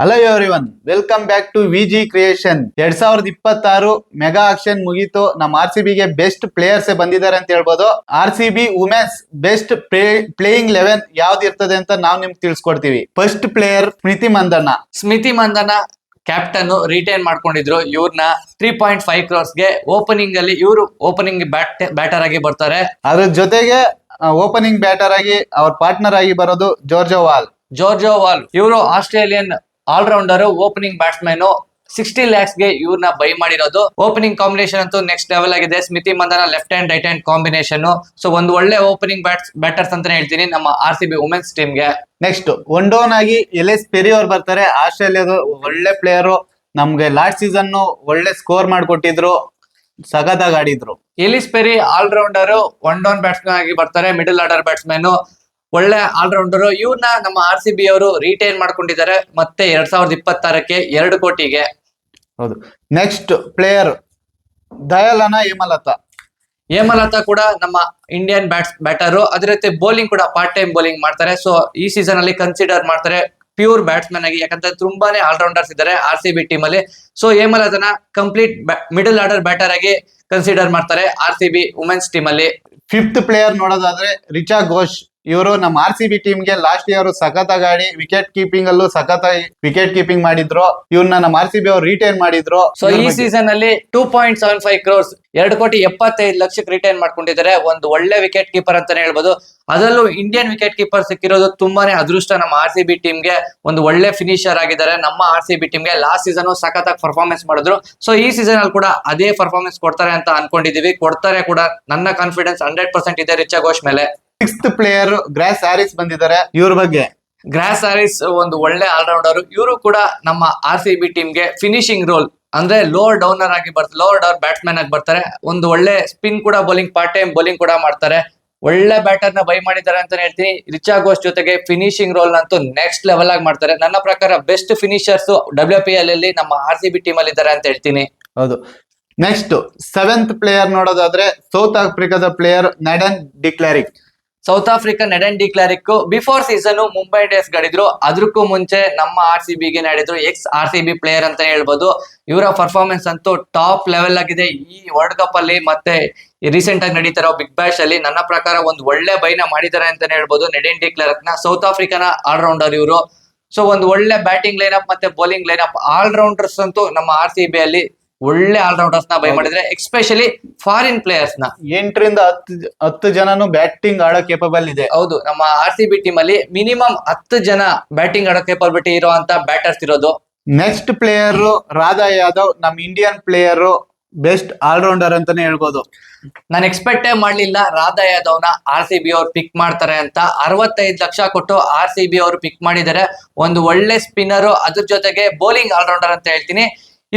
Hello everyone, welcome back to Viji creation. 2026 mega auction ಮುಗೀತು. ನಮ್ಮ RCBಗೆ best players ಬಂದಿದ್ದಾರೆ ಅಂತ ಹೇಳ್ಬೋದು. RCB ವುಮೆನ್ಸ್ ಬೆಸ್ಟ್ ಪ್ಲೇಯಿಂಗ್ 11 ಯಾವ್ದು ಇರ್ತದೆ ಅಂತ ನಾವು ನಿಮ್ಗೆ ತಿಳಿಸ್ಕೊಡ್ತೀವಿ. ಫಸ್ಟ್ ಪ್ಲೇಯರ್ ಸ್ಮಿತಿ ಮಂದನ ಕ್ಯಾಪ್ಟನ್ ರಿಟೈನ್ ಮಾಡ್ಕೊಂಡಿದ್ರು. ಇವ್ರನ್ನ 3.5 crores ಓಪನಿಂಗ್ ಅಲ್ಲಿ ಇವರು ಓಪನಿಂಗ್ ಬ್ಯಾಟರ್ ಆಗಿ ಬರ್ತಾರೆ. ಅದ್ರ ಜೊತೆಗೆ ಓಪನಿಂಗ್ ಬ್ಯಾಟರ್ ಆಗಿ ಅವ್ರ ಪಾರ್ಟ್ನರ್ ಆಗಿ ಬರೋದು ಜೋರ್ಜೋ ವಾಲ್. ಇವರು Australian allrounder, opening batsman. 60 lakhs ಇವ್ರನ್ನ ಬೈ ಮಾಡಿರೋದು. ಓಪನಿಂಗ್ ಕಾಂಬಿನೇಷನ್ ಅಂತೂ ನೆಕ್ಸ್ಟ್ ಲೆವೆಲ್ ಆಗಿದೆ. Smriti Mandhana left hand right hand combination. So ಒಂದು ಒಳ್ಳೆ ಓಪನಿಂಗ್ ಬ್ಯಾಟರ್ಸ್ ಅಂತಾನೆ ಹೇಳ್ತೀನಿ ನಮ್ಮ RCB ವುಮೆನ್ಸ್ ಟೀಮ್ಗೆ. ನೆಕ್ಸ್ಟ್ ಒನ್ ಡೌನ್ ಆಗಿ ಎಲಿಸ್ ಪೆರಿ ಅವ್ರು ಬರ್ತಾರೆ. ಆಸ್ಟ್ರೇಲಿಯಾದ ಒಳ್ಳೆ ಪ್ಲೇಯರು. ನಮ್ಗೆ ಲಾಸ್ಟ್ ಸೀಸನ್ ಒಳ್ಳೆ ಸ್ಕೋರ್ ಮಾಡಿಕೊಟ್ಟಿದ್ರು, ಸಗದಾಗಿ ಆಡಿದ್ರು. Ellyse Perry allrounder, one down batsman ಆಗಿ ಬರ್ತಾರೆ. ಮಿಡಲ್ ಆರ್ಡರ್ ಬ್ಯಾಟ್ಸ್ಮನ್, ಒಳ್ಳೆ ಆಲ್ರೌಂಡರ್. ಇವ್ರನ್ನ ನಮ್ಮ RCB ಅವರು ರಿಟೈನ್ ಮಾಡ್ಕೊಂಡಿದ್ದಾರೆ ಮತ್ತೆ 2026ಕ್ಕೆ 2 ಕೋಟಿಗೆ. ಹೌದು. ನೆಕ್ಸ್ಟ್ ಪ್ಲೇಯರ್ ದಯಾಲನ ಹೇಮಲತಾ ಕೂಡ ನಮ್ಮ ಇಂಡಿಯನ್ ಬ್ಯಾಟರ್. ಅದೇ ರೀತಿ ಬೌಲಿಂಗ್ ಕೂಡ ಪಾರ್ಟ್ ಟೈಮ್ ಬೌಲಿಂಗ್ ಮಾಡ್ತಾರೆ. ಸೊ ಈ ಸೀಸನ್ ಅಲ್ಲಿ ಕನ್ಸಿಡರ್ ಮಾಡ್ತಾರೆ ಪ್ಯೂರ್ ಬ್ಯಾಟ್ಸ್ಮನ್ ಆಗಿ, ಯಾಕಂದ್ರೆ ತುಂಬಾನೇ ಆಲ್ರೌಂಡರ್ಸ್ ಇದ್ದಾರೆ RCB ಟೀಮ್ ಅಲ್ಲಿ. ಸೊ ಹೇಮಲತನ ಕಂಪ್ಲೀಟ್ ಮಿಡಲ್ ಆರ್ಡರ್ ಬ್ಯಾಟರ್ ಆಗಿ ಕನ್ಸಿಡರ್ ಮಾಡ್ತಾರೆ RCB ವುಮೆನ್ಸ್ ಟೀಮ್ ಅಲ್ಲಿ. ಫಿಫ್ತ್ ಪ್ಲೇಯರ್ ನೋಡೋದಾದ್ರೆ ರಿಚಾ ಘೋಷ್. ಇವರು ನಮ್ಮ RCB ಟೀಮ್ಗೆ ಲಾಸ್ಟ್ ಇಯರ್ ಸಖತ್ತಾಗಿ ಆಡಿ ವಿಕೆಟ್ ಕೀಪಿಂಗ್ ಅಲ್ಲೂ ಸಖತ್ತಾಗಿ ವಿಕೆಟ್ ಕೀಪಿಂಗ್ ಮಾಡಿದ್ರು. ಇವ್ರನ್ನ ನಮ್ಮ RCB ಅವ್ರು ರಿಟೈನ್ ಮಾಡಿದ್ರು. ಸೊ ಈ ಸೀಸನ್ ಅಲ್ಲಿ 2.75 crores 2,75,00,000 ರಿಟೈನ್ ಮಾಡ್ಕೊಂಡಿದ್ದಾರೆ. ಒಂದು ಒಳ್ಳೆ ವಿಕೆಟ್ ಕೀಪರ್ ಅಂತಾನೆ ಹೇಳ್ಬೋದು. ಅದರಲ್ಲೂ ಇಂಡಿಯನ್ ವಿಕೆಟ್ ಕೀಪರ್ ಸಿಕ್ಕಿರೋದು ತುಂಬಾನೇ ಅದೃಷ್ಟ ನಮ್ಮ RCB ಟೀಮ್ಗೆ. ಒಂದು ಒಳ್ಳೆ ಫಿನಿಶರ್ ಆಗಿದ್ದಾರೆ ನಮ್ಮ RCB ಟೀಮ್ಗೆ. ಲಾಸ್ಟ್ ಸೀಸನ್ ಸಖತ್ತಾಗಿ ಪರ್ಫಾರ್ಮೆನ್ಸ್ ಮಾಡಿದ್ರು. ಸೊ ಈ ಸೀಸನ್ ಅಲ್ಲಿ ಕೂಡ ಅದೇ ಪರ್ಫಾರ್ಮೆನ್ಸ್ ಕೊಡ್ತಾರೆ ಅಂತ ಅನ್ಕೊಂಡಿದೀವಿ. ಕೊಡ್ತಾರೆ ಕೂಡ, ನನ್ನ ಕಾನ್ಫಿಡೆನ್ಸ್ 100% ಇದೆ ರಿಚಾ ಘೋಷ್ ಮೇಲೆ. ಸಿಕ್ಸ್ತ್ ಪ್ಲೇಯರ್ ಗ್ರಾಸ್ ಹ್ಯಾರಿಸ್ ಬಂದಿದ್ದಾರೆ. ಇವ್ರ ಬಗ್ಗೆ ಗ್ರಾಸ್ ಹ್ಯಾರಿಸ್ ಒಂದು ಒಳ್ಳೆ ಆಲ್ರೌಂಡರ್. ಇವರು ಕೂಡ ನಮ್ಮ RCB ಟೀಮ್ಗೆ ಫಿನಿಶಿಂಗ್ ರೋಲ್ ಅಂದ್ರೆ ಲೋವರ್ ಡೌನರ್ ಆಗಿ ಬರ್ತಾರೆ, ಲೋವರ್ ಡೌನ್ ಬ್ಯಾಟ್ಸ್ಮನ್ ಆಗಿ ಬರ್ತಾರೆ. ಒಂದು ಒಳ್ಳೆ ಸ್ಪಿನ್ ಕೂಡ ಬೌಲಿಂಗ್, ಪಾರ್ಟ್ ಟೈಮ್ ಬೌಲಿಂಗ್ ಕೂಡ ಮಾಡ್ತಾರೆ. ಒಳ್ಳೆ ಬ್ಯಾಟರ್ ನ ಬೈ ಮಾಡಿದ್ದಾರೆ ಅಂತ ಹೇಳ್ತೀನಿ. ರಿಚಾ ಘೋಷ್ ಜೊತೆಗೆ ಫಿನಿಶಿಂಗ್ ರೋಲ್ ಅಂತೂ ನೆಕ್ಸ್ಟ್ ಲೆವೆಲ್ ಆಗಿ ಮಾಡ್ತಾರೆ. ನನ್ನ ಪ್ರಕಾರ ಬೆಸ್ಟ್ ಫಿನಿಶರ್ಸ್ WPL ಅಲ್ಲಿ ನಮ್ಮ RCB ಟೀಮ್ ಅಲ್ಲಿ ಇದ್ದಾರೆ ಅಂತ ಹೇಳ್ತೀನಿ. ಹೌದು. ನೆಕ್ಸ್ಟ್ ಸೆವೆಂತ್ ಪ್ಲೇಯರ್ ನೋಡೋದಾದ್ರೆ ಸೌತ್ ಆಫ್ರಿಕಾದ player Nadine de Klerk. South Africa Nadine de Klerk before season Mumbai Indians ಗಾಡಿದ್ರು. ಅದಕ್ಕೂ ಮುಂಚೆ ನಮ್ಮ RCBಗೆ ನಾಡಿದ್ರು. ಎಕ್ಸ್ RCB ಪ್ಲೇಯರ್ ಅಂತ ಹೇಳ್ಬೋದು. ಇವರ ಪರ್ಫಾರ್ಮೆನ್ಸ್ ಅಂತೂ ಟಾಪ್ ಲೆವೆಲ್ ಆಗಿದೆ ಈ ವರ್ಲ್ಡ್ ಕಪ್ ಅಲ್ಲಿ ಮತ್ತೆ ರೀಸೆಂಟ್ ಆಗಿ ನಡೀತಿರೋ ಬಿಗ್ ಬ್ಯಾಶ್ ಅಲ್ಲಿ. ನನ್ನ ಪ್ರಕಾರ ಒಂದು ಒಳ್ಳೆ ಬೈನ ಮಾಡಿದ್ದಾರೆ ಅಂತಾನೆ ಹೇಳ್ಬೋದು ನೆಡನ್ ಡಿಕ್ಲಾರಿಕ್ ನ. ಸೌತ್ ಆಫ್ರಿಕಾನ ಆಲ್ರೌಂಡರ್ ಇವರು. ಸೊ ಒಂದು ಒಳ್ಳೆ ಬ್ಯಾಟಿಂಗ್ ಲೈನಪ್ ಮತ್ತೆ ಬೌಲಿಂಗ್ ಲೈನಪ್, ಆಲ್ರೌಂಡರ್ಸ್ ಅಂತೂ ನಮ್ಮ RCB ಅಲ್ಲಿ ಒಳ್ಳೆ ಆಲ್ರೌಂಡರ್ಸ್ ನ ಬೈ ಮಾಡಿದ್ರೆ, ಎಕ್ಸ್ಪೆಷಲಿ ಫಾರಿನ್ ಪ್ಲೇಯರ್ಸ್ ನ. 8 ರಿಂದ 10 ಜನನು ಬ್ಯಾಟಿಂಗ್ ಆಡೋ ಕೇಪಬಲ್ ಇದೆ. ಹೌದು, ನಮ್ಮ RCB ಟೀಮ್ ಅಲ್ಲಿ ಮಿನಿಮಮ್ 10 ಜನ ಬ್ಯಾಟಿಂಗ್ ಆಡೋ ಕೇಪಬಿಲಿಟಿ ಇರುವಂತ ಬ್ಯಾಟರ್ಸ್ ಇರೋದು. ನೆಕ್ಸ್ಟ್ ಪ್ಲೇಯರ್ ರಾಧಾ ಯಾದವ್, ನಮ್ ಇಂಡಿಯನ್ ಪ್ಲೇಯರ್, ಬೆಸ್ಟ್ ಆಲ್ರೌಂಡರ್ ಅಂತಾನೆ ಹೇಳ್ಬೋದು. ನಾನು ಎಕ್ಸ್ಪೆಕ್ಟೇ ಮಾಡ್ಲಿಲ್ಲ ರಾಧಾ ಯಾದವ್ನ RCB ಅವ್ರು ಪಿಕ್ ಮಾಡ್ತಾರೆ ಅಂತ. 65 ಲಕ್ಷ ಕೊಟ್ಟು RCB ಅವರು ಪಿಕ್ ಮಾಡಿದ್ದಾರೆ. ಒಂದು ಒಳ್ಳೆ ಸ್ಪಿನ್ನರ್, ಅದ್ರ ಜೊತೆಗೆ ಬೌಲಿಂಗ್ ಆಲ್ರೌಂಡರ್ ಅಂತ ಹೇಳ್ತೀನಿ.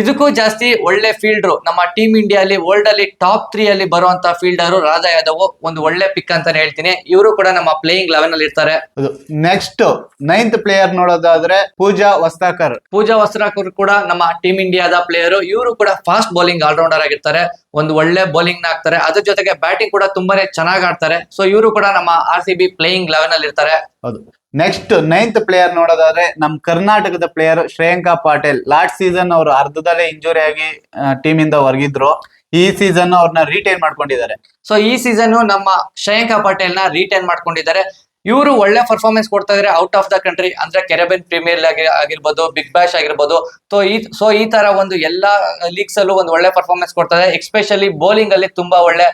ಇದಕ್ಕೂ ಜಾಸ್ತಿ ಒಳ್ಳೆ ಫೀಲ್ಡರ್ ನಮ್ಮ ಟೀಮ್ ಇಂಡಿಯಾ ಅಲ್ಲಿ ವರ್ಲ್ಡ್ ಅಲ್ಲಿ ಟಾಪ್ 3 ಅಲ್ಲಿ ಬರುವಂತ ಫೀಲ್ಡರ್ ರಾಧಾ ಯಾದವ್. ಒಂದು ಒಳ್ಳೆ ಪಿಕ್ ಅಂತಾನೆ ಹೇಳ್ತೀನಿ. ಇವರು ಕೂಡ ನಮ್ಮ ಪ್ಲೇಯಿಂಗ್ 11 ಅಲ್ಲಿ ಇರ್ತಾರೆ. ನೆಕ್ಸ್ಟ್ 9th ಪ್ಲೇಯರ್ ನೋಡೋದಾದ್ರೆ ಪೂಜಾ ವಸ್ತ್ರಾಕರ್ ಕೂಡ ನಮ್ಮ ಟೀಮ್ ಇಂಡಿಯಾದ ಪ್ಲೇಯರ್. ಇವರು ಕೂಡ ಫಾಸ್ಟ್ ಬೌಲಿಂಗ್ ಆಲ್ರೌಂಡರ್ ಆಗಿರ್ತಾರೆ. ಒಂದು ಒಳ್ಳೆ ಬೌಲಿಂಗ್ ನ ಹಾಕ್ತಾರೆ. ಅದ್ರ ಜೊತೆಗೆ ಬ್ಯಾಟಿಂಗ್ ಕೂಡ ತುಂಬಾನೇ ಚೆನ್ನಾಗಿ ಆಡ್ತಾರೆ. ಸೊ ಇವರು ಕೂಡ ನಮ್ಮ RCB ಪ್ಲೇಯಿಂಗ್ 11 ಅಲ್ಲಿ ಇರ್ತಾರೆ. ಹೌದು. ನೆಕ್ಸ್ಟ್ 9th ಪ್ಲೇಯರ್ ನೋಡೋದಾದ್ರೆ ನಮ್ ಕರ್ನಾಟಕದ player Shreyanka Patil. Last season ಅವರು ಅರ್ಧದಲ್ಲೇ ಇಂಜುರಿ ಆಗಿ ಟೀಮ್ ಇಂದ ಹೊರಗಿದ್ರು. ಈ ಸೀಸನ್ ಅವ್ರನ್ನ ರಿಟೈನ್ ಮಾಡ್ಕೊಂಡಿದ್ದಾರೆ. ಸೊ ಈ ಸೀಸನ್ ನಮ್ಮ ಶ್ರೇಯಾಂಕಾ ಪಾಟೀಲ್ ನ ರಿಟೈನ್ ಮಾಡ್ಕೊಂಡಿದ್ದಾರೆ. ಇವರು ಒಳ್ಳೆ ಪರ್ಫಾರ್ಮೆನ್ಸ್ ಕೊಡ್ತಾ ಇದಾರೆ ಔಟ್ ಆಫ್ ದ ಕಂಟ್ರಿ. ಅಂದ್ರೆ ಕೆರೆಬಿಯನ್ ಪ್ರೀಮಿಯರ್ ಲೀಗ್ ಆಗಿರ್ಬೋದು, ಬಿಗ್ ಬ್ಯಾಶ್ ಆಗಿರ್ಬೋದು. ಸೊ ಈ ತರ ಒಂದು ಎಲ್ಲಾ ಲೀಗ್ಸ್ ಅಲ್ಲೂ ಒಂದು ಒಳ್ಳೆ ಪರ್ಫಾರ್ಮೆನ್ಸ್ ಕೊಡ್ತಾ ಇದೆ. ಎಕ್ಸ್ಪೆಷಲಿ ಬೌಲಿಂಗ್ ಅಲ್ಲಿ ತುಂಬಾ ಒಳ್ಳೆ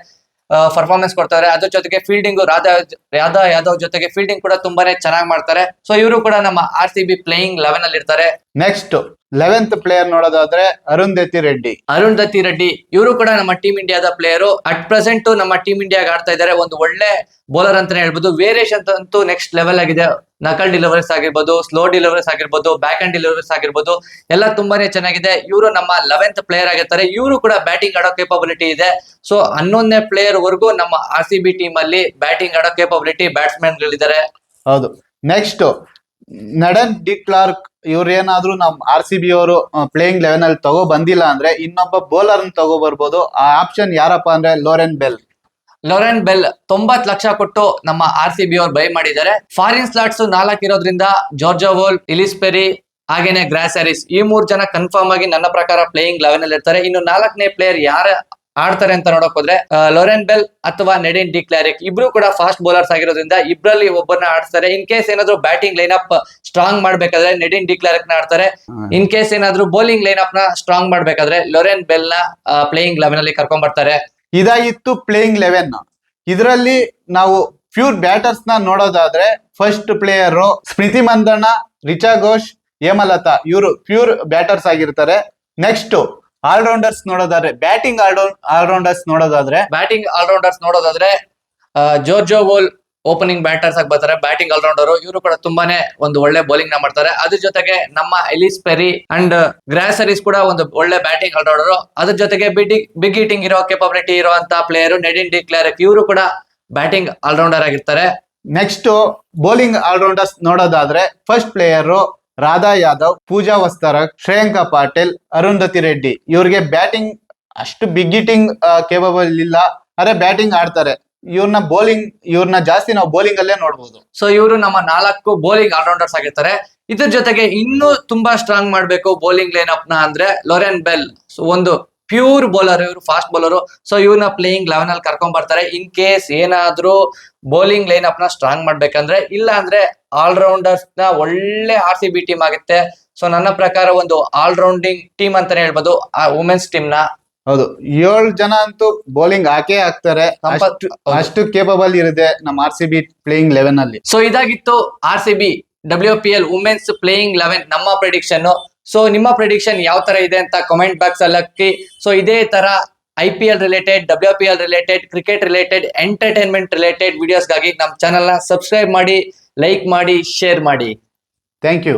ಪರ್ಫಾರ್ಮೆನ್ಸ್ ಕೊಡ್ತಾರೆ. ಅದ್ರ ಜೊತೆಗೆ ಫೀಲ್ಡಿಂಗ್ ರಾಧಾ ಯಾದವ್ ಜೊತೆಗೆ ಫೀಲ್ಡಿಂಗ್ ಕೂಡ ತುಂಬಾನೇ ಚೆನ್ನಾಗಿ ಮಾಡ್ತಾರೆ. ಸೊ ಇವರು ಕೂಡ ನಮ್ಮ RCB ಪ್ಲೇಯಿಂಗ್ 11 ಅಲ್ಲಿ ಇರ್ತಾರೆ. ನೆಕ್ಸ್ಟ್ 11th ಪ್ಲೇಯರ್ ನೋಡೋದಾದ್ರೆ ಅರುಂಧತಿ ರೆಡ್ಡಿ. ಇವರು ಕೂಡ ನಮ್ಮ ಟೀಮ್ ಇಂಡಿಯಾದ ಪ್ಲೇಯರ್. ಅಟ್ ಪ್ರೆಸೆಂಟ್ ನಮ್ಮ ಟೀಮ್ ಇಂಡಿಯಾಗೆ ಆಡ್ತಾ ಇದ್ದಾರೆ. ಒಂದು ಒಳ್ಳೆ ಬೌಲರ್ ಅಂತಾನೆ ಹೇಳ್ಬೋದು. ವೇರಿಯೇಷನ್ ಅಂತೂ ನೆಕ್ಸ್ಟ್ ಲೆವೆಲ್ ಆಗಿದೆ. ನಕಲ್ ಡೆಲಿವರೀಸ್ ಆಗಿರ್ಬೋದು, ಸ್ಲೋ ಡೆಲಿವರೀಸ್ ಆಗಿರ್ಬೋದು, ಬ್ಯಾಕ್ ಹ್ಯಾಂಡ್ ಡೆಲಿವರೀಸ್ ಆಗಿರ್ಬೋದು, ಎಲ್ಲ ತುಂಬಾನೇ ಚೆನ್ನಾಗಿದೆ. ಇವರು ನಮ್ಮ 11th ಪ್ಲೇಯರ್ ಆಗಿರ್ತಾರೆ. ಇವರು ಕೂಡ ಬ್ಯಾಟಿಂಗ್ ಆಡೋ ಕೇಪಬಿಲಿಟಿ ಇದೆ. ಸೊ 11ನೇ ಪ್ಲೇಯರ್ ವರೆಗೂ ನಮ್ಮ RCB ಟೀಮ್ ಅಲ್ಲಿ ಬ್ಯಾಟಿಂಗ್ ಆಡೋ ಕೇಪಬಿಲಿಟಿ ಬ್ಯಾಟ್ಸ್ಮನ್ ಗಳಿದ್ದಾರೆ. ಹೌದು. ನೆಕ್ಸ್ಟ್ ನೆಡನ್ ಡಿಕ್ಲಾರ್ಕ್. ಇವ್ರು ಏನಾದ್ರು ನಮ್ RCB ಅವರು ಪ್ಲೇಯಿಂಗ್ 11 ಅಲ್ಲಿ ತಗೋ ಬಂದಿಲ್ಲ ಅಂದ್ರೆ ಇನ್ನೊಬ್ಬ ಬೌಲರ್ ತಗೋ ಬರ್ಬೋದು. ಆ ಆಪ್ಷನ್ ಯಾರಪ್ಪ ಅಂದ್ರೆ ಲೋರೆನ್ ಬೆಲ್. 90 ಲಕ್ಷ ಕೊಟ್ಟು ನಮ್ಮ RCB ಅವ್ರು ಬೈ ಮಾಡಿದ್ದಾರೆ. ಫಾರಿನ್ ಸ್ಲಾಟ್ಸ್ 4 ಇರೋದ್ರಿಂದ ಜಾರ್ಜೋ ವಾಲ್, ಎಲಿಸ್ ಪೆರಿ, ಹಾಗೇನೆ ಗ್ರಾಸರಿಸ್, ಈ 3 ಜನ ಕನ್ಫರ್ಮ್ ಆಗಿ ನನ್ನ ಪ್ರಕಾರ ಪ್ಲೇಯಿಂಗ್ 11 ಅಲ್ಲಿ ಇರ್ತಾರೆ. ಇನ್ನು 4ನೇ ಪ್ಲೇಯರ್ ಯಾರು ಆಡ್ತಾರೆ ಅಂತ ನೋಡಕ್ ಹೋದ್ರೆ ಲೊರೆನ್ ಬೆಲ್ ಅಥವಾ ನೆಡಿನ್ ಡಿಕ್ಲಾರಿಕ್, ಇಬ್ರು ಕೂಡ ಫಾಸ್ಟ್ ಬೌಲರ್ಸ್ ಆಗಿರೋದ್ರಿಂದ ಇಬ್ರಲ್ಲಿ ಒಬ್ಬರನ್ನ ಆಡ್ತಾರೆ. ಇನ್ ಕೇಸ್ ಏನಾದ್ರು ಬ್ಯಾಟಿಂಗ್ ಲೈನ್ ಅಪ್ ಸ್ಟ್ರಾಂಗ್ ಮಾಡ್ಬೇಕಾದ್ರೆ ನೆಡಿನ್ ಡಿಕ್ಲಾರಿಕ್ ನ ಆಡ್ತಾರೆ. ಇನ್ ಕೇಸ್ ಏನಾದ್ರು ಬೌಲಿಂಗ್ ಲೈನ್ ಅಪ್ ನ ಸ್ಟ್ರಾಂಗ್ ಮಾಡ್ಬೇಕಾದ್ರೆ ಲೊರೆನ್ ಬೆಲ್ ನ ಪ್ಲೇಯಿಂಗ್ 11 ಅಲ್ಲಿ ಕರ್ಕೊಂಡ್ ಬರ್ತಾರೆ. ಇದಾಗಿತ್ತು ಪ್ಲೇಯಿಂಗ್ 11. ಇದರಲ್ಲಿ ನಾವು ಪ್ಯೂರ್ ಬ್ಯಾಟರ್ಸ್ ನ ನೋಡೋದಾದ್ರೆ ಫಸ್ಟ್ ಪ್ಲೇಯರ್ ಸ್ಮೃತಿ ಮಂದಣ್ಣ, ರಿಚಾ ಘೋಷ್, ಹೇಮಲತಾ, ಇವರು ಪ್ಯೂರ್ ಬ್ಯಾಟರ್ಸ್ ಆಗಿರ್ತಾರೆ. ನೆಕ್ಸ್ಟ್ ಆಲ್ರೌಂಡರ್ಸ್ ನೋಡೋದಾದ್ರೆ ಬ್ಯಾಟಿಂಗ್ ಆಲ್ರೌಂಡರ್ಸ್ ನೋಡೋದಾದ್ರೆ ಜೋರ್ಜೋ ವೋಲ್ ಓಪನಿಂಗ್ ಬ್ಯಾಟರ್ಸ್ ಆಗಿ ಬರ್ತಾರೆ. ಬ್ಯಾಟಿಂಗ್ ಆಲ್ರೌಂಡರ್, ಇವರು ಕೂಡ ತುಂಬಾನೇ ಒಂದು ಒಳ್ಳೆ ಬೌಲಿಂಗ್ ನ ಮಾಡ್ತಾರೆ. ಅದ್ರ ಜೊತೆಗೆ ನಮ್ಮ ಎಲಿಸ್ ಪೆರಿ ಅಂಡ್ ಗ್ರಾಸರಿಸ್ ಕೂಡ ಒಂದು ಒಳ್ಳೆ ಬ್ಯಾಟಿಂಗ್ ಆಲ್ರೌಂಡರ್. ಅದ್ರ ಜೊತೆಗೆ ಬಿಗ್ ಹಿಟ್ಟಿಂಗ್ ಇರೋ ಕೆಪಬಿಲಿಟಿ ಇರುವಂತ ಪ್ಲೇಯರ್ ನೆಡಿನ್ ಡಿಕ್ಲಾರಿಕ್, ಇವರು ಕೂಡ ಬ್ಯಾಟಿಂಗ್ ಆಲ್ರೌಂಡರ್ ಆಗಿರ್ತಾರೆ. ನೆಕ್ಸ್ಟ್ ಬೌಲಿಂಗ್ ಆಲ್ರೌಂಡರ್ಸ್ ನೋಡೋದಾದ್ರೆ ಫಸ್ಟ್ ಪ್ಲೇಯರ್ ರಾಧಾ ಯಾದವ್, ಪೂಜಾ ವಸ್ತರಕ್, ಶ್ರೇಯಾಂಕ ಪಾಟೀಲ್, ಅರುಂಧತಿ ರೆಡ್ಡಿ. ಇವ್ರಿಗೆ ಬ್ಯಾಟಿಂಗ್ ಅಷ್ಟು ಬಿಗ್ ಹಿಟ್ಟಿಂಗ್ ಕೇಪಬಲ್ ಇಲ್ಲ, ಆದ್ರೆ ಬ್ಯಾಟಿಂಗ್ ಆಡ್ತಾರೆ. ಇವ್ರನ್ನ ಜಾಸ್ತಿ ನಾವು ಬೌಲಿಂಗ್ ಅಲ್ಲೇ ನೋಡ್ಬೋದು. ಸೊ ಇವರು ನಮ್ಮ 4 ಬೌಲಿಂಗ್ ಆಲ್ರೌಂಡರ್ಸ್ ಆಗಿರ್ತಾರೆ. ಇದ್ರ ಜೊತೆಗೆ ಇನ್ನೂ ತುಂಬಾ ಸ್ಟ್ರಾಂಗ್ ಮಾಡ್ಬೇಕು ಬೌಲಿಂಗ್ ಲೈನ್ ಅಪ್ ನ ಅಂದ್ರೆ ಲೊರೆನ್ ಬೆಲ್, ಒಂದು ಪ್ಯೂರ್ ಬೌಲರ್, ಇವರು ಫಾಸ್ಟ್ ಬೌಲರ್. ಸೊ ಇವ್ರನ್ನ ಪ್ಲೇಯಿಂಗ್ 11 ಅಲ್ಲಿ ಕರ್ಕೊಂಡ್ ಬರ್ತಾರೆ. ಇನ್ ಕೇಸ್ ಏನಾದ್ರೂ ಬೌಲಿಂಗ್ ಲೈನ್ ಅಪ್ ನ ಸ್ಟ್ರಾಂಗ್ ಮಾಡ್ಬೇಕಂದ್ರೆ, ಇಲ್ಲ ಅಂದ್ರೆ ಆಲ್ರೌಂಡರ್ಸ್ ನ ಒಳ್ಳೆ RCB ಟೀಮ್ ಆಗುತ್ತೆ. ಸೊ ನನ್ನ ಪ್ರಕಾರ ಒಂದು ಆಲ್ರೌಂಡಿಂಗ್ ಟೀಮ್ ಅಂತಾನೆ ಹೇಳ್ಬೋದು ಆ ವುಮೆನ್ಸ್ ಟೀಮ್ ನ. ಹೌದು, 7 ಜನ ಅಂತೂ ಬೌಲಿಂಗ್ ಹಾಕೇ ಹಾಕ್ತಾರೆ, ಅಷ್ಟು ಕೇಪಬಲ್ ಇರುತ್ತೆ ನಮ್ಮ RCB ಪ್ಲೇಯಿಂಗ್ 11 ಅಲ್ಲಿ. ಸೊ ಇದಾಗಿತ್ತು RCB WPL ವುಮೆನ್ಸ್ ಪ್ಲೇಯಿಂಗ್ 11 ನಮ್ಮ ಪ್ರೆಡಿಕ್ಷನ್. ಸೊ ನಿಮ್ಮ ಪ್ರೆಡಿಕ್ಷನ್ ಯಾವ ತರ ಇದೆ ಅಂತ ಕಾಮೆಂಟ್ ಬಾಕ್ಸ್ ಅಲ್ಲಿ ಹಾಕಿ. ಸೊ ಇದೇ ತರ IPL related, WPL related, cricket related, entertainment related ವಿಡಿಯೋಸ್ಗಾಗಿ ನಮ್ಮ ಚಾನೆಲ್ ನ ಸಬ್ಸ್ಕ್ರೈಬ್ ಮಾಡಿ, ಲೈಕ್ ಮಾಡಿ, ಶೇರ್ ಮಾಡಿ. Thank you.